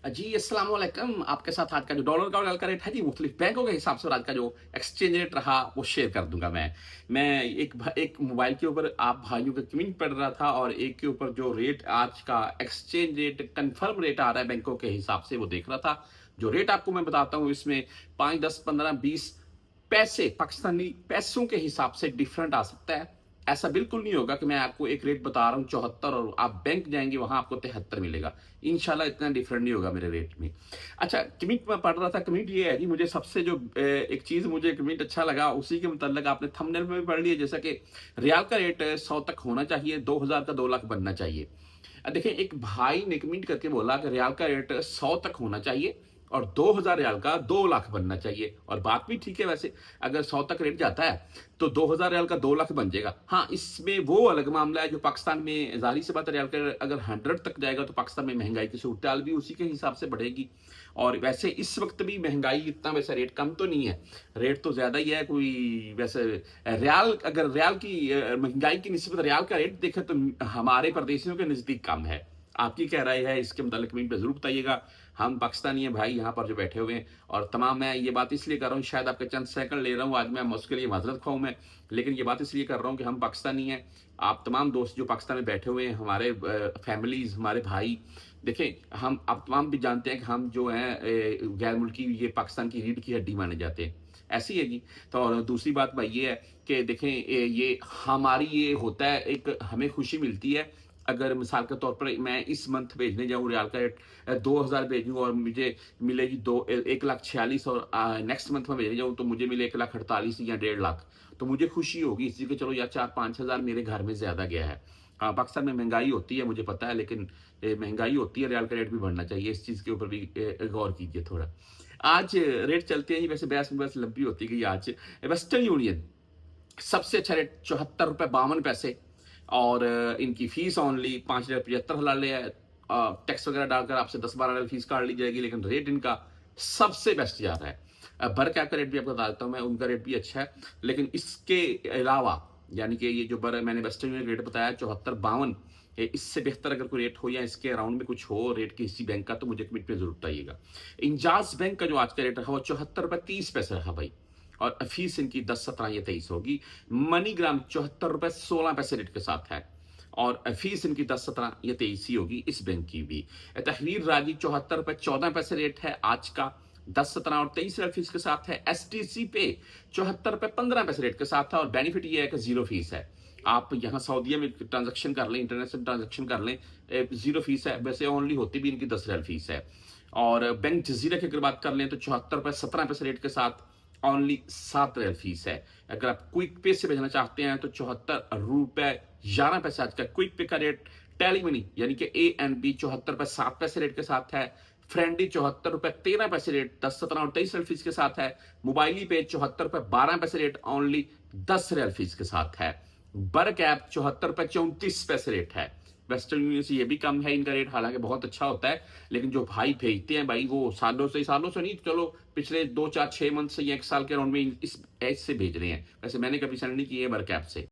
जी, अस्सलाम वालेकुम। आपके साथ आज का जो डॉलर का रेट है जी, मुख्तलिफ बैंकों के हिसाब से और आज का जो एक्सचेंज रेट रहा, वो शेयर कर दूँगा मैं। मैं एक मोबाइल के ऊपर आप भाइयों का कमेंट पढ़ रहा था और एक के ऊपर जो रेट आज का एक्सचेंज रेट कन्फर्म रेट आ रहा है बैंकों के हिसाब से, वो देख रहा था। जो रेट आपको मैं बताता हूँ, इसमें 5, 10, 15, 20 पैसे पाकिस्तानी पैसों के हिसाब से डिफरेंट आ सकता है। ऐसा बिल्कुल नहीं होगा कि मैं आपको एक रेट बता रहा हूँ 74 और आप बैंक जाएँगे वहाँ आपको 73 मिलेगा। इंशाल्लाह इतना डिफरेंट नहीं होगा मेरे रेट में। अच्छा, कमेंट मैं पढ़ रहा था, कमेंट ये है जी, मुझे सबसे जो एक चीज़ मुझे कमेंट अच्छा लगा, उसी के मुतल्लिक आपने थंबनेल में भी पढ़ लिया, जैसा कि रियाल का रेट 100 तक होना चाहिए, 2000 का 2 लाख बनना चाहिए। देखिए, एक भाई ने कमेंट करके बोला कि रियाल का रेट 100 तक होना चाहिए और 2000 रियाल का 2 लाख बनना चाहिए, और बात भी ठीक है वैसे। अगर 100 तक रेट जाता है तो 2000 रियाल का 2 लाख बन जाएगा। हाँ, इसमें वो अलग मामला है जो पाकिस्तान में ज़ाहिर सी बात है, रियाल का अगर 100 तक जाएगा तो पाकिस्तान में महंगाई की सूरत-हाल भी उसी के हिसाब से बढ़ेगी। और वैसे इस वक्त भी महंगाई इतना, वैसे रेट कम तो नहीं है, रेट तो ज़्यादा ही है। कोई वैसे रियाल, अगर रियाल की महंगाई की निस्बत रियाल का रेट देखें तो हमारे परदेशियों के नज़दीक कम है। आपकी क्या राय है इसके मुतालिक कमेंट में ज़रूर बताइएगा। हम पाकिस्तानी हैं भाई यहाँ पर जो बैठे हुए हैं, और तमाम, मैं ये बात इसलिए कर रहा हूँ, शायद आपके चंद सेकंड ले रहा हूँ आज मैं, उसके लिए माजरत ख़्वाह मैं, लेकिन ये बात इसलिए कर रहा हूँ कि हम पाकिस्तानी हैं। आप तमाम दोस्त जो पाकिस्तान में बैठे हुए हैं, हमारे फैमिलीज़, हमारे भाई, देखें, हम आप तमाम भी जानते हैं कि हम जो हैं गैर मुल्की, ये पाकिस्तान की रीढ़ की हड्डी माने जाते हैं। ऐसी है जी। तो और दूसरी बात भाई ये है कि देखें, ये हमारी ये होता है, एक हमें खुशी मिलती है अगर मिसाल के तौर पर मैं इस मंथ भेजने जाऊँ रियाल का रेट 2000 भेजूँ और मुझे मिलेगी 1,46,000, और नेक्स्ट मंथ में भेजने जाऊँ तो मुझे मिले 1,48,000 या 1,50,000, तो मुझे खुशी होगी इसी कि चलो यार 4-5 हज़ार मेरे घर में ज़्यादा गया है। हाँ, पाकिस्तान में महंगाई होती है, मुझे पता है, लेकिन महंगाई होती है, रियाल का रेट भी बढ़ना चाहिए। इस चीज़ के ऊपर भी गौर कीजिए थोड़ा। आज रेट चलते हैं जी, वैसे बहस लंबी होती गई आज। वेस्टर्न यूनियन सबसे अच्छा रेट ₹74.52, और इनकी फीस ओनली 5,75,000 है। टैक्स वगैरह डालकर आपसे 10-12 फीस काट ली जाएगी, लेकिन रेट इनका सबसे बेस्ट जा रहा है। बर कैप का रेट भी आपको बता देता हूँ मैं, उनका रेट भी अच्छा है, लेकिन इसके अलावा, यानी कि ये जो बर मैंने वेस्टर्न यूनियन रेट बताया 74-52, इससे बेहतर अगर कोई रेट हो या इसके अराउंड में कुछ हो रेट किसी बैंक का, तो मुझे कमेंट में जरूर बताइएगा। इंजाज बैंक का जो आज का रेट रहा वो 74 रुपये 30 पैसे रहा भाई, और फीस इनकी 10, 17 या 23 होगी। मनीग्राम 74 रुपये 16 पैसे रेट के साथ है, और फीस इनकी 10, 17 या 23 ही होगी इस बैंक की भी। तहवीर राजी 74 रुपये 14 पैसे रेट है आज का, 10, 17 और 23 फीस के साथ है। STC पे 74 रुपये 15 पैसे रेट के साथ है, और बेनिफिट ये है कि जीरो फीस है। आप यहाँ सऊदीया में ट्रांजेक्शन कर लें, इंटरनेशनल ट्रांजेक्शन कर लें, जीरो फीस है। वैसे ओनली होती भी इनकी 10 रियाल फीस है। और बैंक जजीरा की अगर बात कर लें तो 74 रुपये 17 पैसे रेट के साथ ओनली 7 रियाल फीस है। अगर आप क्विक पे से भेजना चाहते हैं तो 74 रुपये 11 पैसे आज का क्विक पे का रेट। टेली मनी यानी कि ANB 74 रुपये 7 पैसे रेट के साथ है। फ्रेंडी 74 रुपये 13 पैसे रेट, 10, 17 और 23 रियाल फीस के साथ है। मोबाइली पे 74 रुपये 12 पैसे रेट, ओनली 10 रियाल फीस के साथ है। बर कैप 74 रुपये 34 पैसे रेट है। वेस्टर्न यूनियन से ये भी कम है इनका रेट, हालांकि बहुत अच्छा होता है, लेकिन जो भाई भेजते हैं भाई, वो सालों से नहीं, चलो पिछले 2, 4, 6 मंथ से या 1 साल के अराउंड में इस एज से भेज रहे हैं। वैसे मैंने कभी सेंड नहीं किए बर कैप से।